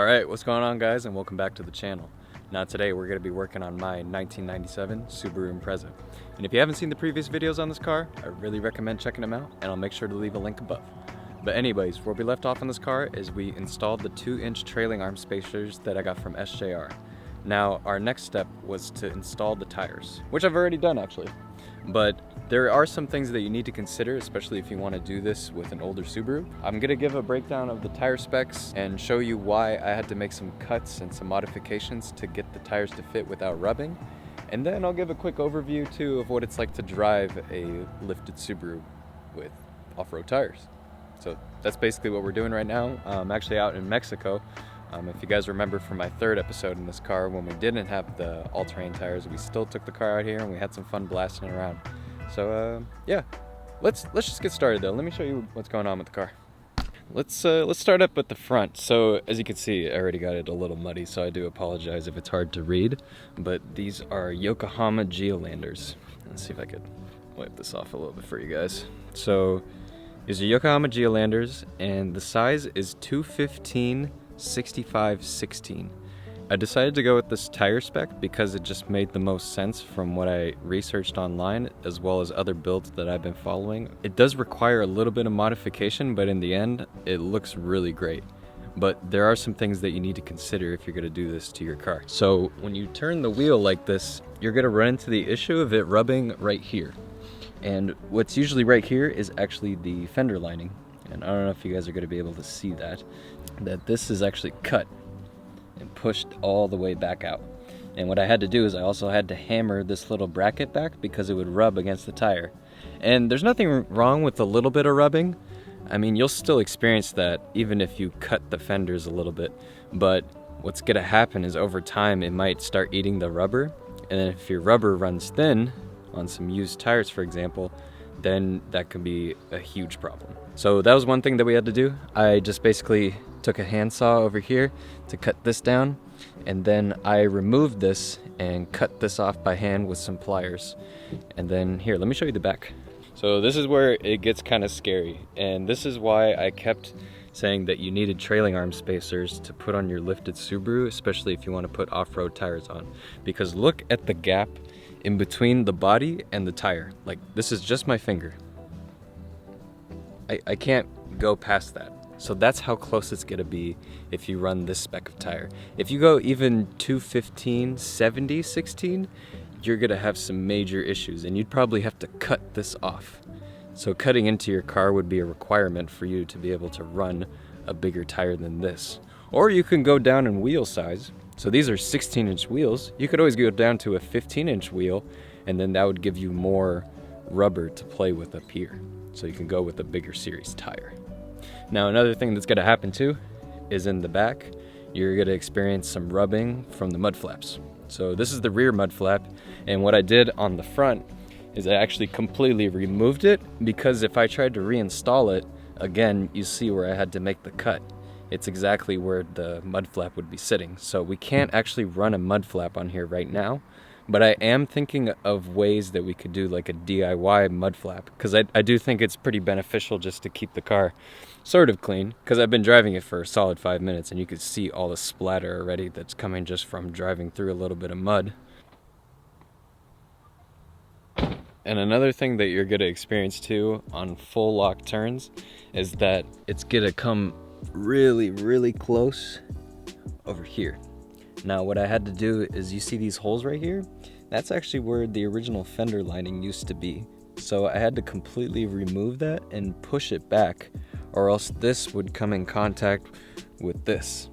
Alright, what's going on guys, and welcome back to the channel. Now today we're going to be working on my 1997 Subaru Impreza. And if you haven't seen the previous videos on this car, I really recommend checking them out, and I'll make sure to leave a link above. But anyways, where we left off on this car is we installed the 2-inch trailing arm spacers that I got from SJR. Now our next step was to install the tires, which I've already done actually. But there are some things that you need to consider, especially if you want to do this with an older Subaru. I'm going to give a breakdown of the tire specs and show you why I had to make some cuts and some modifications to get the tires to fit without rubbing. And then I'll give a quick overview too of what it's like to drive a lifted Subaru with off-road tires. So that's basically what we're doing right now. I'm actually out in Mexico. If you guys remember from my third episode in this car, when we didn't have the all-terrain tires, we still took the car out here and we had some fun blasting around. So yeah, let's just get started though. Let me show you what's going on with the car. Let's start up at the front. So as you can see, I already got it a little muddy, so I do apologize if it's hard to read. But these are Yokohama Geolanders. Let's see if I could wipe this off a little bit for you guys. So these are Yokohama Geolanders, and the size is 215/65/16. I decided to go with this tire spec because it just made the most sense from what I researched online, as well as other builds that I've been following. It does require a little bit of modification, but in the end, it looks really great. But there are some things that you need to consider if you're going to do this to your car. So when you turn the wheel like this, you're going to run into the issue of it rubbing right here. And what's usually right here is actually the fender lining. And I don't know if you guys are going to be able to see that this is actually cut and pushed all the way back out. And what I had to do is I also had to hammer this little bracket back because it would rub against the tire. And there's nothing wrong with a little bit of rubbing. I mean, you'll still experience that even if you cut the fenders a little bit. But what's going to happen is over time it might start eating the rubber. And then if your rubber runs thin on some used tires, for example, then that can be a huge problem. So that was one thing that we had to do. I just basically took a handsaw over here to cut this down, and then I removed this and cut this off by hand with some pliers. And then here, let me show you the back. So this is where it gets kind of scary, and this is why I kept saying that you needed trailing arm spacers to put on your lifted Subaru, especially if you want to put off-road tires on. Because look at the gap in between the body and the tire. Like, this is just my finger. I can't go past that. So that's how close it's gonna be if you run this spec of tire. If you go even 215/70/16, you're gonna have some major issues, and you'd probably have to cut this off. So cutting into your car would be a requirement for you to be able to run a bigger tire than this. Or you can go down in wheel size. So these are 16-inch wheels. You could always go down to a 15-inch wheel, and then that would give you more rubber to play with up here. So you can go with a bigger series tire. Now another thing that's gonna happen too is in the back, you're gonna experience some rubbing from the mud flaps. So this is the rear mud flap, and what I did on the front is I actually completely removed it, because if I tried to reinstall it, again, you see where I had to make the cut. It's exactly where the mud flap would be sitting. So we can't actually run a mud flap on here right now, but I am thinking of ways that we could do like a DIY mud flap, because I do think it's pretty beneficial just to keep the car sort of clean, because I've been driving it for a solid 5 minutes and you could see all the splatter already that's coming just from driving through a little bit of mud. And another thing that you're going to experience too on full lock turns is that it's going to come really close over here. Now what I had to do is, you see these holes right here? That's actually where the original fender lining used to be. So I had to completely remove that and push it back, or else this would come in contact with this.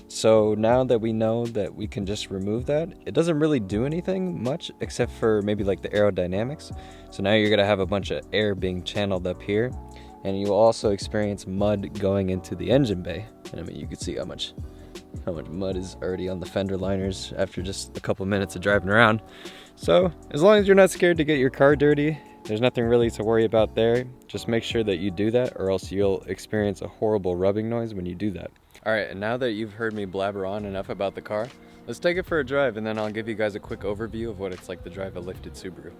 So now that we know that we can just remove that, it doesn't really do anything much except for maybe like the aerodynamics. So now you're gonna have a bunch of air being channeled up here, and you'll also experience mud going into the engine bay. And I mean, you can see how much mud is already on the fender liners after just a couple minutes of driving around. So as long as you're not scared to get your car dirty, there's nothing really to worry about there. Just make sure that you do that, or else you'll experience a horrible rubbing noise when you do that. All right, and now that you've heard me blabber on enough about the car, let's take it for a drive, and then I'll give you guys a quick overview of what it's like to drive a lifted Subaru.